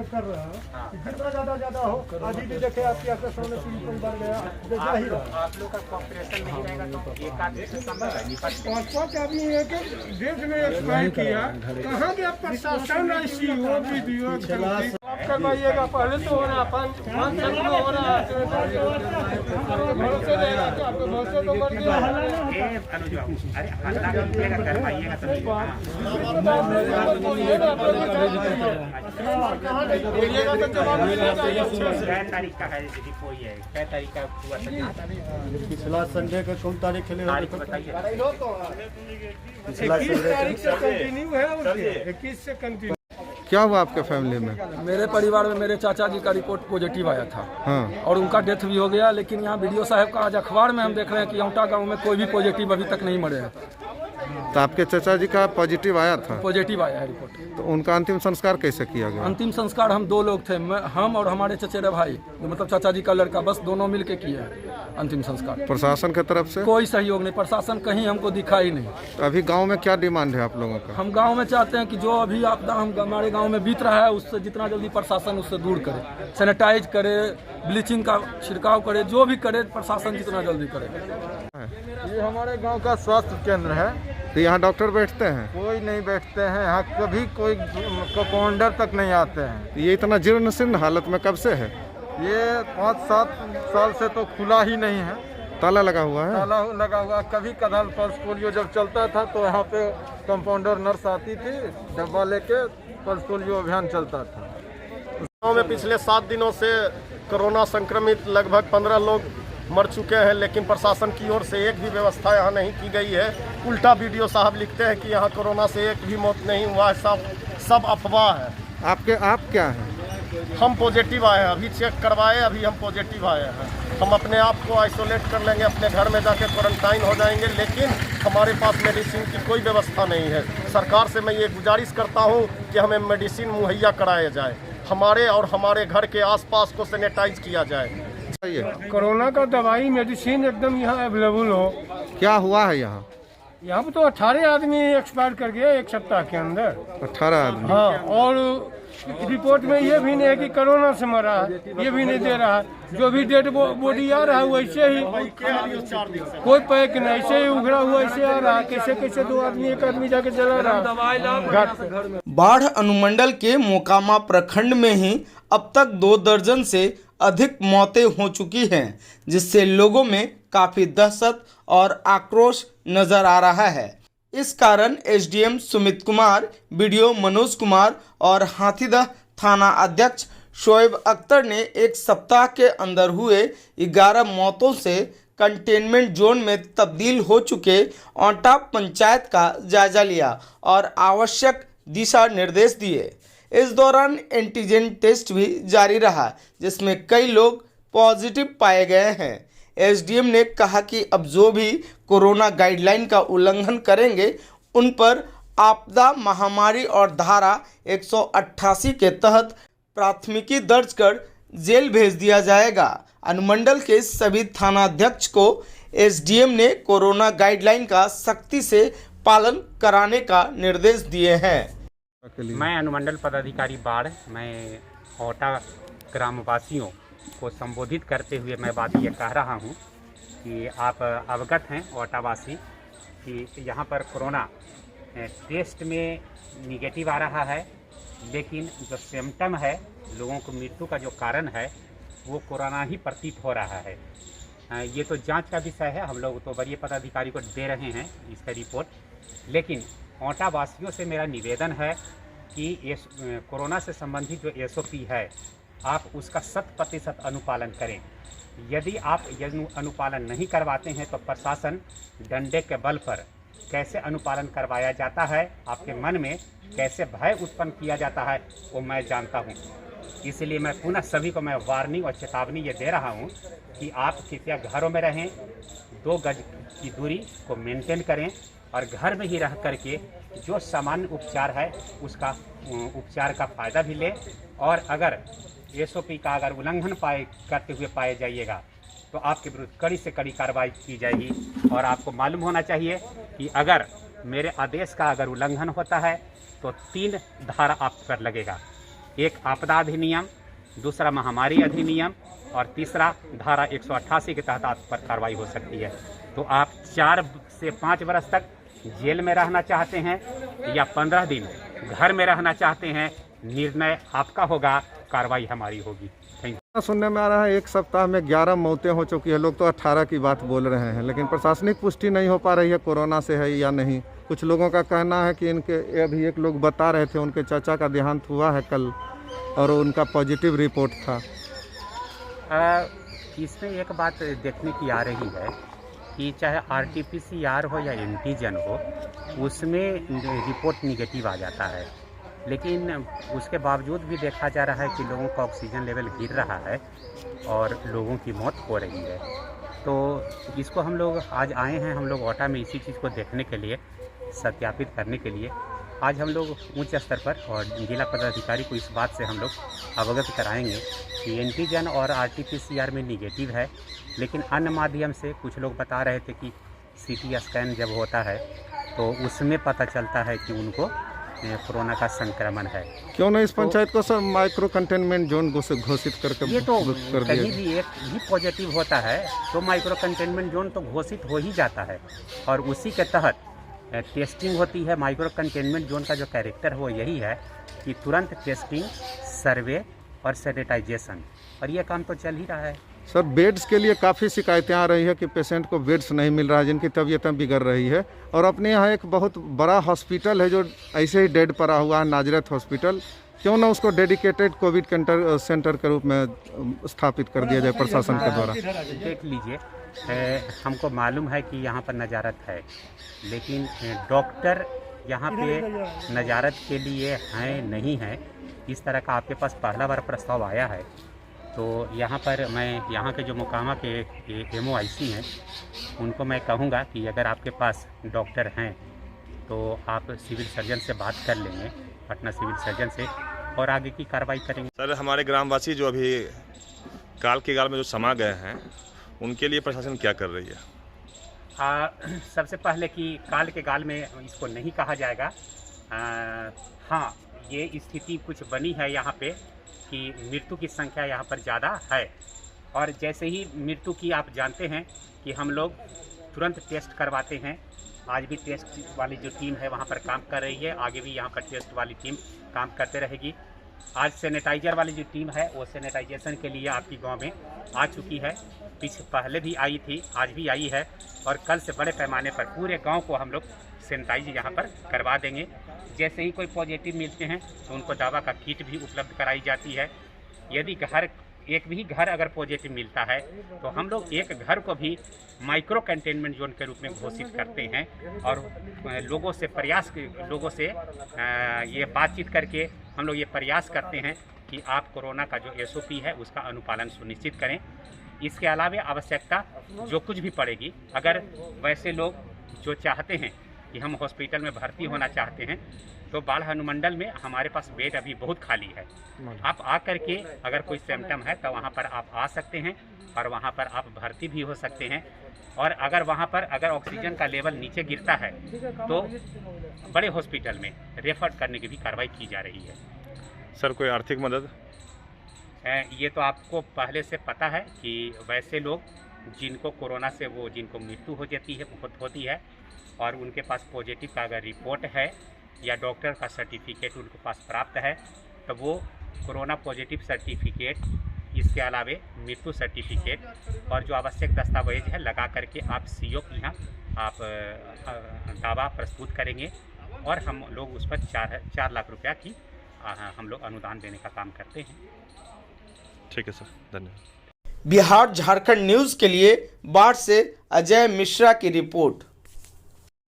कर रहा है जितना ज्यादा हो आज भी देखे आपके सामने बढ़ गया जैसा ही आप लोग का कॉपरेशन नहीं रहेगा तो एक आदमी से संभव है पाँच आदमी एक देश में एक्सपायर किया कहाँ गया प्रशासन ICO वीडियो आप करवाइएगा पहले तो हो रहा 5 साल में हो रहा भरोसे रहेगा तो आपको भरोसे तो मर गया पिछला संडे का कौन तारीख खेले पिछला तारीख से कंटिन्यू है 21 से कंटिन्यू। क्या हुआ आपके फैमिली में? मेरे परिवार में मेरे चाचा जी का रिपोर्ट पॉजिटिव आया था। हाँ। और उनका डेथ भी हो गया, लेकिन यहाँ बीडीओ साहब का आज अखबार में हम देख रहे हैं कि औंटा गांव में कोई भी पॉजिटिव अभी तक नहीं मरे हैं। तो आपके चाचा जी का पॉजिटिव आया था? पॉजिटिव आया है रिपोर्ट। तो उनका अंतिम संस्कार कैसे किया गया? अंतिम संस्कार हम 2 लोग थे, हम और हमारे चचेरे भाई, मतलब चाचा जी का लड़का, बस दोनों मिल के किए हैं अंतिम संस्कार। प्रशासन की तरफ से कोई सहयोग नहीं, प्रशासन कहीं हमको दिखा ही नहीं। तो अभी गांव में क्या डिमांड है आप लोगों का? हम गांव में चाहते हैं कि जो अभी आपदा हमारे गांव में बीत रहा है उससे जितना जल्दी प्रशासन उससे दूर करे, सैनिटाइज करे, ब्लीचिंग का छिड़काव करे, जो भी करे प्रशासन जितना जल्दी करे। ये हमारे गांव का स्वास्थ्य केंद्र है। तो यहाँ डॉक्टर बैठते हैं? कोई नहीं बैठते हैं यहाँ, कभी कोई कंपाउंडर तक नहीं आते हैं। ये इतना जीर्ण शीर्ण हालत में कब से है? ये 5-7 साल से तो खुला ही नहीं है, ताला लगा हुआ है। ताला लगा हुआ। कभी कदाल पल्स पोलियो जब चलता था तो यहाँ पे कंपाउंडर नर्स आती थी, डब्बा लेके पल्स पोलियो अभियान चलता था। गाँव में पिछले 7 दिनों से कोरोना संक्रमित लगभग 15 लोग मर चुके हैं, लेकिन प्रशासन की ओर से एक भी व्यवस्था यहाँ नहीं की गई है। उल्टा बीडीओ साहब लिखते हैं कि यहाँ कोरोना से एक भी मौत नहीं हुआ है, सब अफवाह है। आप क्या हैं? हम पॉजिटिव आए हैं, अभी चेक करवाए, अभी हम पॉजिटिव आए हैं। हम अपने आप को आइसोलेट कर लेंगे, अपने घर में जाके क्वारंटाइन हो जाएंगे, लेकिन हमारे पास मेडिसिन की कोई व्यवस्था नहीं है। सरकार से मैं ये गुजारिश करता हूँ कि हमें मेडिसिन मुहैया कराया जाए, हमारे और हमारे घर के आसपास को सैनिटाइज किया जाए। कोरोना का दवाई मेडिसिन एकदम यहाँ अवेलेबल हो। क्या हुआ है यहाँ? यहाँ पे तो 18 आदमी एक्सपायर कर गए 1 सप्ताह के अंदर। 18 आदमी? हाँ, और रिपोर्ट में ये भी नहीं है कि कोरोना से मरा है, ये भी नहीं दे रहा है। जो भी डेड बॉडी आ रहा है वैसे ही, कोई पैक नहीं, ऐसे ही उघड़ा हुआ ऐसे आ रहा है। कैसे 2 आदमी 1 आदमी जाके चला रहा है। बाढ़ अनुमंडल के मोकामा प्रखंड में ही अब तक 2 दर्जन से अधिक मौतें हो चुकी हैं, जिससे लोगों में काफी दहशत और आक्रोश नजर आ रहा है। इस कारण SDM सुमित कुमार, BDO मनोज कुमार और हाथीदह थाना अध्यक्ष शोएब अख्तर ने 1 सप्ताह के अंदर हुए 11 मौतों से कंटेनमेंट जोन में तब्दील हो चुके औंटा पंचायत का जायजा लिया और आवश्यक दिशा निर्देश दिए। इस दौरान एंटीजन टेस्ट भी जारी रहा, जिसमें कई लोग पॉजिटिव पाए गए हैं। SDM ने कहा कि अब जो भी कोरोना गाइडलाइन का उल्लंघन करेंगे उन पर आपदा महामारी और धारा 188 के तहत प्राथमिकी दर्ज कर जेल भेज दिया जाएगा। अनुमंडल के सभी थानाध्यक्ष को SDM ने कोरोना गाइडलाइन का सख्ती से पालन कराने का निर्देश दिए हैं। मैं अनुमंडल पदाधिकारी बाढ़, मैं औंटा ग्रामवासियों को संबोधित करते हुए मैं बात ये कह रहा हूँ कि आप अवगत हैं औंटावासी कि यहाँ पर कोरोना टेस्ट में निगेटिव आ रहा है, लेकिन जो सिम्टम है, लोगों को मृत्यु का जो कारण है वो कोरोना ही प्रतीत हो रहा है। ये तो जांच का विषय है, हम लोग तो वरीय पदाधिकारी को दे रहे हैं इसका रिपोर्ट, लेकिन औंटा वासियों से मेरा निवेदन है कि कोरोना से संबंधित जो SOP है आप उसका 100% अनुपालन करें। यदि आप अनुपालन नहीं करवाते हैं तो प्रशासन डंडे के बल पर कैसे अनुपालन करवाया जाता है, आपके मन में कैसे भय उत्पन्न किया जाता है वो मैं जानता हूँ। इसलिए मैं पुनः सभी को मैं वार्निंग और चेतावनी ये दे रहा हूँ कि आप कृपया घरों में रहें, 2 गज की दूरी को मेंटेन करें और घर में ही रह करके जो सामान्य उपचार है उसका उपचार का फ़ायदा भी लें, और अगर SOP का अगर उल्लंघन करते हुए पाए जाइएगा तो आपके विरुद्ध कड़ी से कड़ी कार्रवाई की जाएगी। और आपको मालूम होना चाहिए कि अगर मेरे आदेश का अगर उल्लंघन होता है तो 3 धारा आप पर लगेगा। एक आपदा अधिनियम, दूसरा महामारी अधिनियम, और तीसरा धारा 188 के तहत आप पर कार्रवाई हो सकती है। तो आप 4 से 5 वर्ष तक जेल में रहना चाहते हैं या 15 दिन घर में रहना चाहते हैं, निर्णय आपका होगा, कार्रवाई हमारी होगी। Thank you. सुनने में आ रहा है 1 सप्ताह में 11 मौतें हो चुकी है। लोग तो 18 की बात बोल रहे हैं, लेकिन प्रशासनिक पुष्टि नहीं हो पा रही है कोरोना से है या नहीं। कुछ लोगों का कहना है कि इनके अभी एक लोग बता रहे थे उनके चाचा का देहांत हुआ है कल और उनका पॉजिटिव रिपोर्ट था। इसमें एक बात देखने की आ रही है कि चाहे RT-PCR हो या एंटीजन हो, उसमें रिपोर्ट निगेटिव आ जाता है, लेकिन उसके बावजूद भी देखा जा रहा है कि लोगों का ऑक्सीजन लेवल गिर रहा है और लोगों की मौत हो रही है। तो इसको हम लोग आज आए हैं, हम लोग ओटा में इसी चीज़ को देखने के लिए, सत्यापित करने के लिए आज हम लोग उच्च स्तर पर और जिला पदाधिकारी को इस बात से हम लोग अवगत कराएंगे कि एंटीजन और RT-PCR में निगेटिव है, लेकिन अन्य माध्यम से कुछ लोग बता रहे थे कि CT स्कैन जब होता है तो उसमें पता चलता है कि उनको कोरोना का संक्रमण है। क्यों नहीं इस पंचायत को सर माइक्रो कंटेनमेंट जोन घोषित करके ये तो कर कहीं भी एक भी पॉजिटिव होता है तो माइक्रो कंटेनमेंट जोन तो घोषित हो ही जाता है, और उसी के तहत टेस्टिंग होती है। माइक्रो कंटेनमेंट जोन का जो कैरेक्टर है वो यही है कि तुरंत टेस्टिंग, सर्वे और सैनिटाइजेशन, और ये काम तो चल ही रहा है। सर बेड्स के लिए काफ़ी शिकायतें आ रही है कि पेशेंट को बेड्स नहीं मिल रहा है, जिनकी तबीयतें बिगड़ रही है। और अपने यहाँ एक बहुत बड़ा हॉस्पिटल है जो ऐसे ही डेड पड़ा हुआ है, नाजरत हॉस्पिटल, क्यों ना उसको डेडिकेटेड कोविड सेंटर के रूप में स्थापित कर दिया जाए प्रशासन के द्वारा। देख लीजिए, हमको मालूम है कि यहाँ पर नजारत है, लेकिन डॉक्टर यहाँ पे नजारत के लिए हैं नहीं हैं, इस तरह का आपके पास पहला बार प्रस्ताव आया है। तो यहाँ पर मैं यहाँ के जो मोकामा के MOIC हैं उनको मैं कहूँगा कि अगर आपके पास डॉक्टर हैं तो आप सिविल सर्जन से बात कर लेंगे, पटना सिविल सर्जन से, और आगे की कार्रवाई करेंगे। सर हमारे ग्रामवासी जो अभी काल के गाल में जो समा गए हैं उनके लिए प्रशासन क्या कर रही है? सबसे पहले कि काल के गाल में इसको नहीं कहा जाएगा। हाँ, ये स्थिति कुछ बनी है यहाँ पे कि मृत्यु की संख्या यहाँ पर ज़्यादा है, और जैसे ही मृत्यु की आप जानते हैं कि हम लोग तुरंत टेस्ट करवाते हैं। आज भी टेस्ट वाली जो टीम है वहाँ पर काम कर रही है, आगे भी यहाँ पर टेस्ट वाली टीम काम करते रहेगी। आज सैनिटाइजर वाली जो टीम है वो सैनिटाइजेशन के लिए आपकी गांव में आ चुकी है, पीछे पहले भी आई थी, आज भी आई है, और कल से बड़े पैमाने पर पूरे गांव को हम लोग सैनिटाइज यहाँ पर करवा देंगे। जैसे ही कोई पॉजिटिव मिलते हैं तो उनको दवा का किट भी उपलब्ध कराई जाती है। यदि एक भी घर अगर पॉजिटिव मिलता है तो हम लोग एक घर को भी माइक्रो कंटेनमेंट जोन के रूप में घोषित करते हैं, और लोगों से ये बातचीत करके हम लोग ये प्रयास करते हैं कि आप कोरोना का जो SOP है उसका अनुपालन सुनिश्चित करें। इसके अलावा आवश्यकता जो कुछ भी पड़ेगी, अगर वैसे लोग जो चाहते हैं कि हम हॉस्पिटल में भर्ती होना चाहते हैं तो बाढ़ अनुमंडल में हमारे पास बेड अभी बहुत खाली है। आप आ करके अगर कोई सिम्टम है तो वहाँ पर आप आ सकते हैं और वहाँ पर आप भर्ती भी हो सकते हैं। और अगर वहाँ पर अगर ऑक्सीजन का लेवल नीचे गिरता है तो बड़े हॉस्पिटल में रेफर करने की भी कार्रवाई की जा रही है। सर कोई आर्थिक मदद? ये तो आपको पहले से पता है कि वैसे लोग जिनको कोरोना से जिनको मृत्यु होती है और उनके पास पॉजिटिव का अगर रिपोर्ट है या डॉक्टर का सर्टिफिकेट उनके पास प्राप्त है तो वो कोरोना पॉजिटिव सर्टिफिकेट, इसके अलावा मृत्यु सर्टिफिकेट और जो आवश्यक दस्तावेज है लगा करके आप CO के यहाँ आप दावा प्रस्तुत करेंगे और हम लोग उस पर 4 लाख रुपया की हम लोग अनुदान देने का काम करते हैं। ठीक है सर, धन्यवाद। बिहार झारखंड न्यूज के लिए बाढ़ से अजय मिश्रा की रिपोर्ट।